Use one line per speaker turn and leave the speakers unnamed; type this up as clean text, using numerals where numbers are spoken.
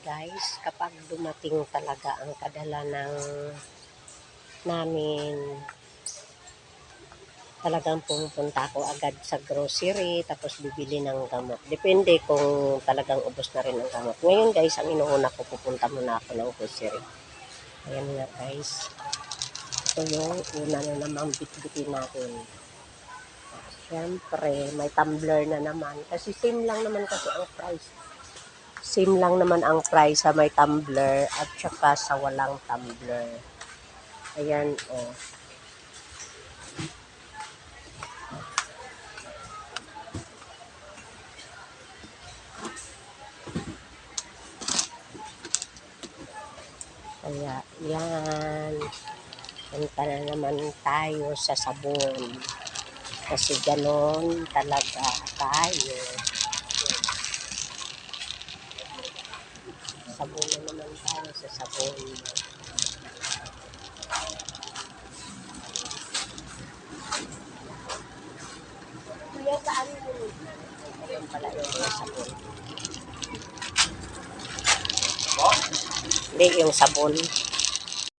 guys, kapag dumating talaga ang padala ng namin, talagang pupunta ako agad sa grocery, tapos bibili ng gamot. Depende kung talagang ubos na rin ang gamot. Ngayon guys, ang inuuna ko, pupunta muna ako ng grocery. Ayan nga guys. Ito yung una na namang bitbitin natin. Siyempre, may tumbler na naman. Kasi same lang naman kasi ang price. Same lang naman ang price sa may tumbler at saka sa walang tumbler. Ayan, oh. Kaya, yan. Punta na naman tayo sa sabon. Kasi ganon talaga tayo. Sabon na naman tayo sa sabon. Kuya, saan yun? Ayan pala yung mga sabon. Hindi, yung sabon.